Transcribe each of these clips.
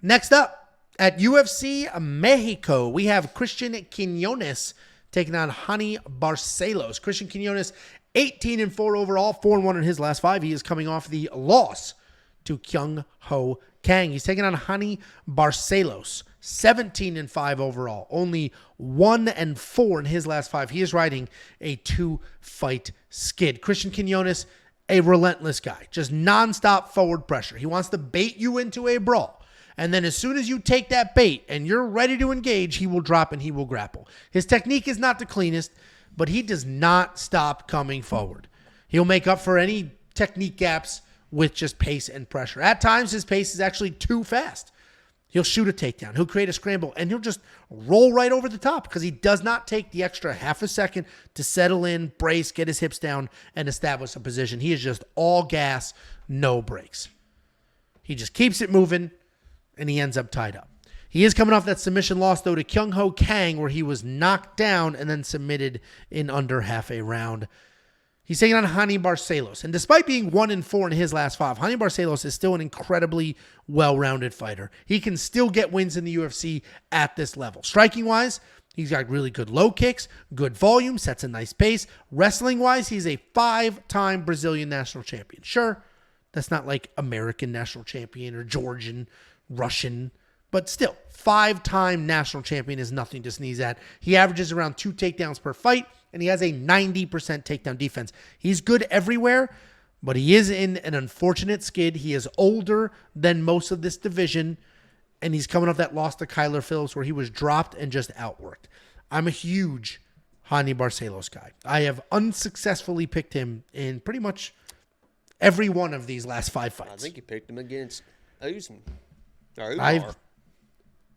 Next up, at UFC Mexico, we have Cristian Quinonez taking on Raoni Barcelos. Cristian Quinonez, 18-4 overall, 4-1 in his last 5. He is coming off the loss to Kyung Ho Kang. He's taking on Raoni Barcelos, 17-5 overall, only 1-4 in his last 5. He is riding a 2-fight skid. Cristian Quinonez, a relentless guy, just nonstop forward pressure. He wants to bait you into a brawl. And then as soon as you take that bait and you're ready to engage, he will drop and he will grapple. His technique is not the cleanest, but he does not stop coming forward. He'll make up for any technique gaps with just pace and pressure. At times, his pace is actually too fast. He'll shoot a takedown. He'll create a scramble, and he'll just roll right over the top because he does not take the extra half a second to settle in, brace, get his hips down, and establish a position. He is just all gas, no brakes. He just keeps it moving, and he ends up tied up. He is coming off that submission loss, though, to Kyung Ho Kang, where he was knocked down and then submitted in under half a round. He's taking on Raoni Barcelos. And despite being 1-4 in his last 5, Raoni Barcelos is still an incredibly well-rounded fighter. He can still get wins in the UFC at this level. Striking-wise, he's got really good low kicks, good volume, sets a nice pace. Wrestling-wise, he's a 5-time Brazilian national champion. Sure, that's not like American national champion or Georgian, Russian, but still, 5-time national champion is nothing to sneeze at. He averages around 2 takedowns per fight, and he has a 90% takedown defense. He's good everywhere, but he is in an unfortunate skid. He is older than most of this division, and he's coming off that loss to Kyler Phillips where he was dropped and just outworked. I'm a huge Raoni Barcelos guy. I have unsuccessfully picked him in pretty much every one of these last 5 fights. I think you picked him against Uzman.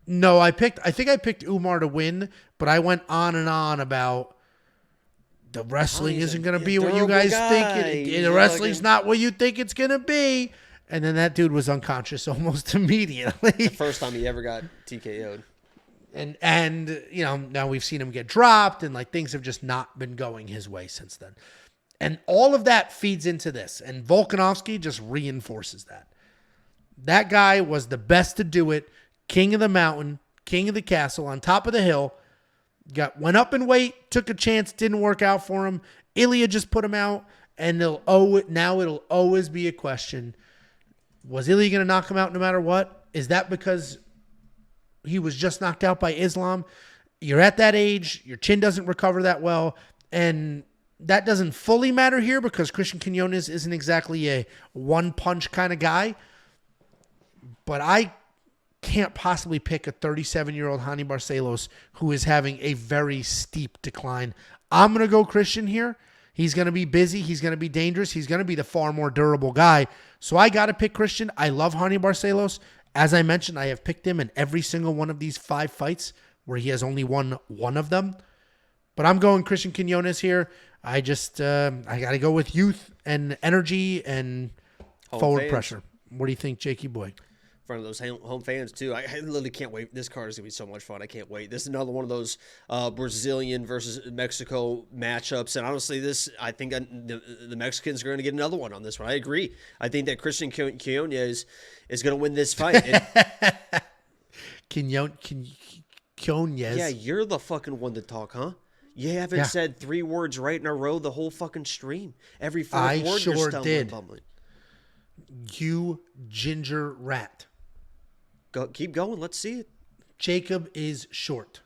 No, I think I picked Umar to win, but I went on and on about the wrestling isn't going to be what you guys think. The wrestling's not what you think it's going to be. And then that dude was unconscious almost immediately. The first time he ever got TKO'd. And you know, now we've seen him get dropped and like things have just not been going his way since then. And all of that feeds into this. And Volkanovski just reinforces that. That guy was the best to do it. King of the mountain, king of the castle, on top of the hill. Went up in weight, took a chance, didn't work out for him. Ilya just put him out, and it'll always be a question. Was Ilya going to knock him out no matter what? Is that because he was just knocked out by Islam? You're at that age, your chin doesn't recover that well, and that doesn't fully matter here because Cristian Quinonez isn't exactly a one-punch kind of guy. But I can't possibly pick a 37-year-old Raoni Barcelos who is having a very steep decline. I'm going to go Christian here. He's going to be busy. He's going to be dangerous. He's going to be the far more durable guy. So I got to pick Christian. I love Raoni Barcelos. As I mentioned, I have picked him in every single one of these 5 fights where he has only won one of them. But I'm going Cristian Quinonez here. I just, I got to go with youth and energy and forward pressure. What do you think, Jakey boy? Front of those home fans too. I literally can't wait. This card is gonna be so much fun. I can't wait. This is another one of those Brazilian versus Mexico matchups. And honestly, I think the Mexicans are going to get another one on this one. I agree. I think that Cristian Quinonez is going to win this fight. Kones. Yeah, you're the fucking one to talk, huh? You haven't said 3 words right in a row the whole fucking stream. Every 4th word you're stumbling, bumbling. You ginger rat. Keep going. Let's see it. Jacob is short.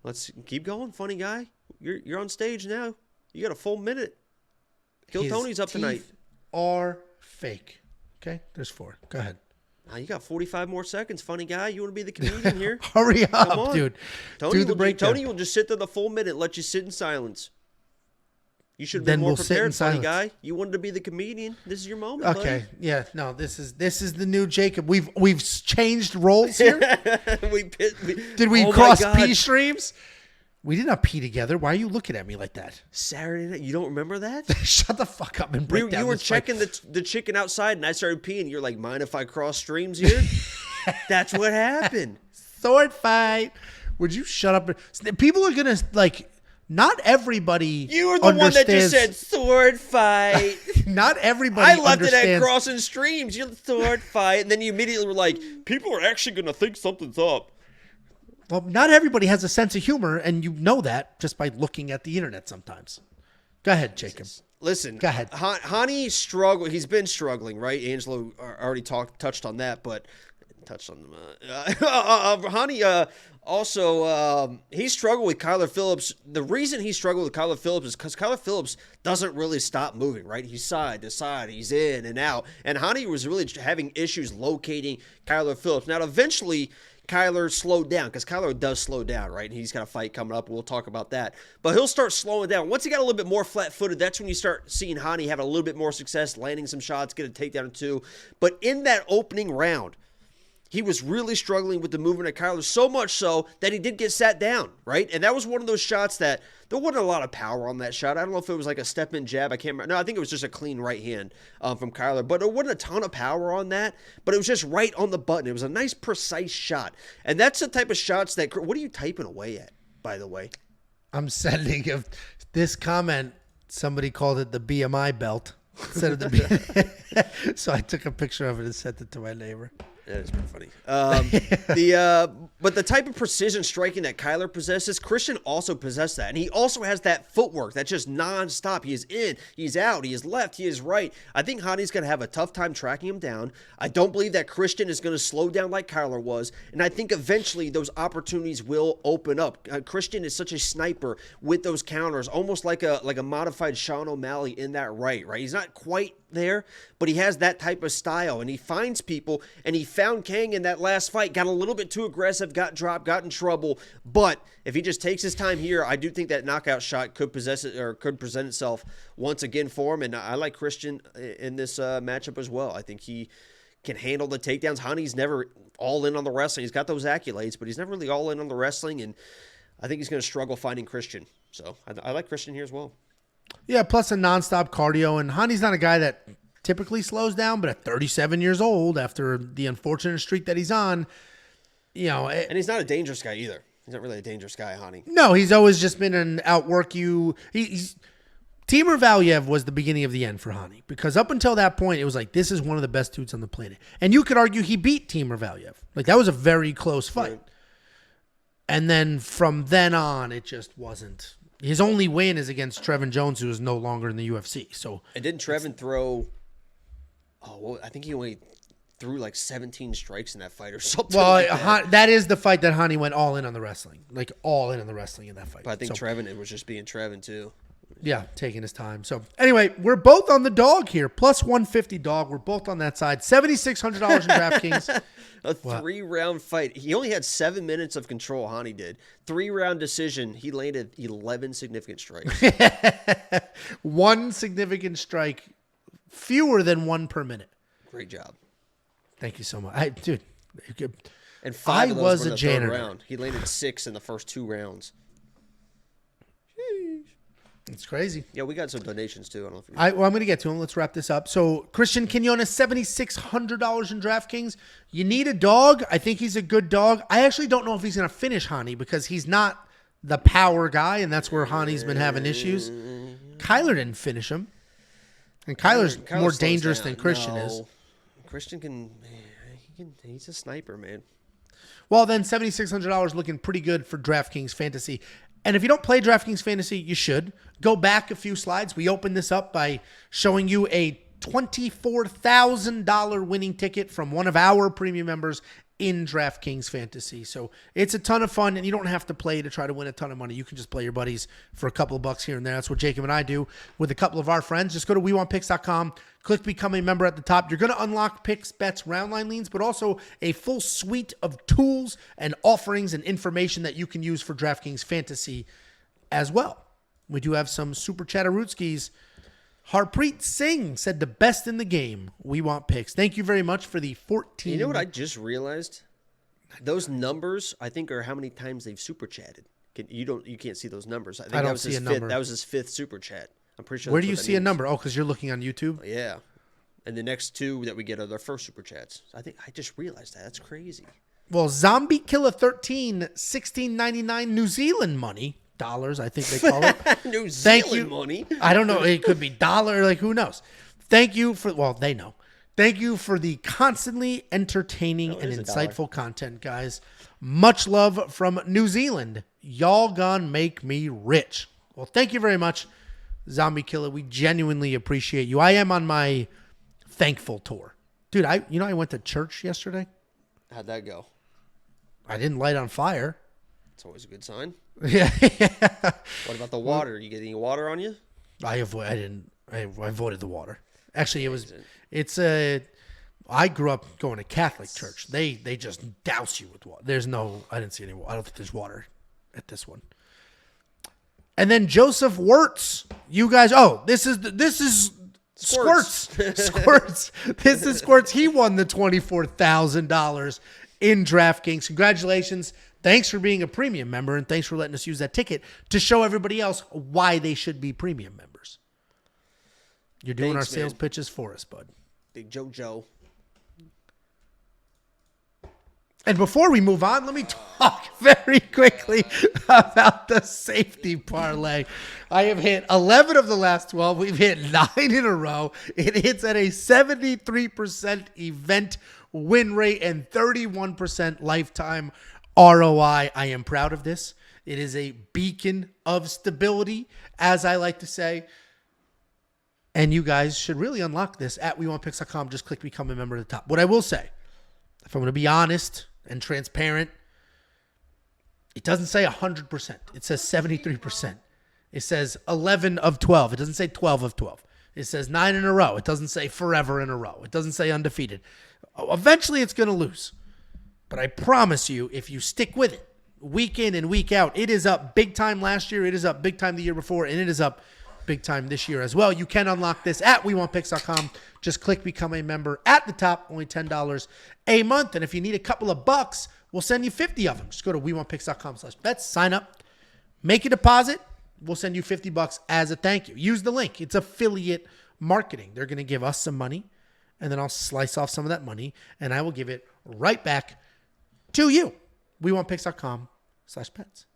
Let's keep going, funny guy. You're on stage now. You got a full minute. Kill Tony's up tonight. His teeth are fake. Okay, there's 4. Go ahead. Now you got 45 more seconds, funny guy. You want to be the comedian here? Hurry up, dude. Do the breakdown. Tony will just sit there the full minute, let you sit in silence. You should be more prepared, funny guy. You wanted to be the comedian. This is your moment. Okay, buddy. Yeah, no, this is the new Jacob. We've changed roles here. Did we cross P streams? We did not pee together. Why are you looking at me like that? Saturday night. You don't remember that? Shut the fuck up and break down. You were checking the chicken outside, and I started peeing. You're like, mind if I cross streams here? That's what happened. Sword fight. Would you shut up? People are gonna like not everybody You were the one that just said sword fight. Not everybody I left it at understands. crossing streams. You sword fight. And then you immediately were like, people are actually going to think something's up. Well, not everybody has a sense of humor, and you know that just by looking at the internet sometimes. Go ahead, Jacob. Listen, Go ahead. Hani struggled. He's been struggling, right? Angelo already touched on that, but Hani also he struggled with Kyler Phillips. The reason he struggled with Kyler Phillips is because Kyler Phillips doesn't really stop moving, right? He's side to side, he's in and out, and Hani was really having issues locating Kyler Phillips. Now, eventually, Kyler slowed down because Kyler does slow down, right? And he's got a fight coming up. We'll talk about that. But he'll start slowing down. Once he got a little bit more flat-footed, that's when you start seeing Hani have a little bit more success, landing some shots, get a takedown or two. But in that opening round, he was really struggling with the movement of Kyler, so much so that he did get sat down, right? And that was one of those shots that there wasn't a lot of power on that shot. I don't know if it was like a step-in jab. I can't remember. No, I think it was just a clean right hand from Kyler. But there wasn't a ton of power on that, but it was just right on the button. It was a nice, precise shot. And that's the type of shots that – what are you typing away at, by the way? I'm sending this comment. Somebody called it the BMI belt instead of the BMI. So I took a picture of it and sent it to my neighbor. That is pretty funny. But the type of precision striking that Kyler possesses, Cristian also possessed that. And he also has that footwork that's just nonstop. He is in, he's out, he is left, he is right. I think Hani's going to have a tough time tracking him down. I don't believe that Cristian is going to slow down like Kyler was. And I think eventually those opportunities will open up. Cristian is such a sniper with those counters, almost like a modified Sean O'Malley in that right? He's not quite there, but he has that type of style, and he finds people, and he found Kang in that last fight, got a little bit too aggressive, got dropped, got in trouble, but if he just takes his time here, I do think that knockout shot could present itself once again for him, and I like Cristian in this matchup as well. I think he can handle the takedowns. Hani's never all in on the wrestling. He's got those accolades, but he's never really all in on the wrestling, and I think he's going to struggle finding Cristian, so I like Cristian here as well. Yeah, plus a nonstop cardio. And Hani's not a guy that typically slows down, but at 37 years old, after the unfortunate streak that he's on, and he's not a dangerous guy either. He's not really a dangerous guy, Hani. No, he's always just been an outwork you. Timur Valiev was the beginning of the end for Hani, because up until that point, it was like, this is one of the best dudes on the planet. And you could argue he beat Timur Valiev. Like, that was a very close fight. Right. And then from then on, it just wasn't. His only win is against Trevin Jones, who is no longer in the UFC. So, and didn't Trevin throw? I think he only threw like 17 strikes in that fight or something. Well, like that is the fight that Hani went all in on the wrestling, like all in on the wrestling in that fight. But I think Trevin, it was just being Trevin too. Yeah, taking his time. So anyway, we're both on the dog here, plus 150 dog. We're both on that side. $7,600 in DraftKings. A 3-round fight. He only had 7 minutes of control. Hani did 3-round decision. He landed 11 significant strikes. One significant strike, fewer than one per minute. Great job. Thank you so much, dude. And 5 of those was were in a the janitor. third round. He landed 6 in the first 2 rounds. It's crazy. Yeah, we got some donations too. I don't know if I'm going to get to them. Let's wrap this up. So, Cristian Quinonez, $7,600 in DraftKings. You need a dog. I think he's a good dog. I actually don't know if he's going to finish Hani, because he's not the power guy, and that's where Hani's been having issues. Kyler didn't finish him. And Kyler's more dangerous than Cristian is. Cristian he's a sniper, man. Well, then $7,600 looking pretty good for DraftKings Fantasy. And if you don't play DraftKings Fantasy, you should. Go back a few slides. We opened this up by showing you a $24,000 winning ticket from one of our premium members in DraftKings Fantasy. So it's a ton of fun, and you don't have to play to try to win a ton of money. You can just play your buddies for a couple of bucks here and there. That's what Jacob and I do with a couple of our friends. Just go to WeWantPicks.com, click Become a Member at the top. You're going to unlock picks, bets, round line leans, but also a full suite of tools and offerings and information that you can use for DraftKings Fantasy as well. We do have some Super Chatterooskies. Harpreet Singh said the best in the game. We want picks. Thank you very much for the 14. You know what I just realized? Those numbers, I think, are how many times they've super chatted. You can't see those numbers. I think I don't that was see his a fifth. number. That was his 5th super chat. I'm pretty sure. Where do you see a number? Oh, because you're looking on YouTube. Yeah, and the next 2 that we get are their first super chats. I just realized that. That's crazy. Well, Zombie Killer 13, $16.99 New Zealand money. dollars, I think they call it. New Thank Zealand you. money. I don't know. It could be dollar. Like, who knows? Thank you for, well, they know. Thank you for the constantly entertaining and insightful content, guys. Much love from New Zealand. Y'all gonna make me rich. Well, thank you very much, Zombie Killer. We genuinely appreciate you. I am on my thankful tour. Dude, I went to church yesterday. How'd that go? I didn't light on fire. It's always a good sign. Yeah. What about the water? You get any water on you? I avoided the water. Actually, I grew up going to Catholic church. They just douse you with water. I didn't see any water. I don't think there's water at this one. And then Joseph Wirtz, you guys. Oh, this is Squirts. Squirts. This is Squirts. He won the $24,000 in DraftKings. Congratulations. Thanks for being a premium member, and thanks for letting us use that ticket to show everybody else why they should be premium members. You're doing our sales pitches for us, bud. Big Joe. And before we move on, let me talk very quickly about the safety parlay. I have hit 11 of the last 12. We've hit 9 in a row. It hits at a 73% event win rate and 31% lifetime ROI. I am proud of this. It is a beacon of stability, as I like to say. And you guys should really unlock this at WeWantPicks.com. Just click Become a Member at the top. What I will say, if I'm going to be honest and transparent, it doesn't say 100%. It says 73%. It says 11 of 12. It doesn't say 12 of 12. It says 9 in a row. It doesn't say forever in a row. It doesn't say undefeated. Eventually, it's going to lose. But I promise you, if you stick with it, week in and week out, it is up big time last year. It is up big time the year before. And it is up big time this year as well. You can unlock this at WeWantPicks.com. Just click Become a Member at the top. Only $10 a month. And if you need a couple of bucks, we'll send you 50 of them. Just go to WeWantPicks.com/bets. Sign up. Make a deposit. We'll send you 50 bucks as a thank you. Use the link. It's affiliate marketing. They're going to give us some money, and then I'll slice off some of that money, and I will give it right back to you. WeWantPicks.com/bets.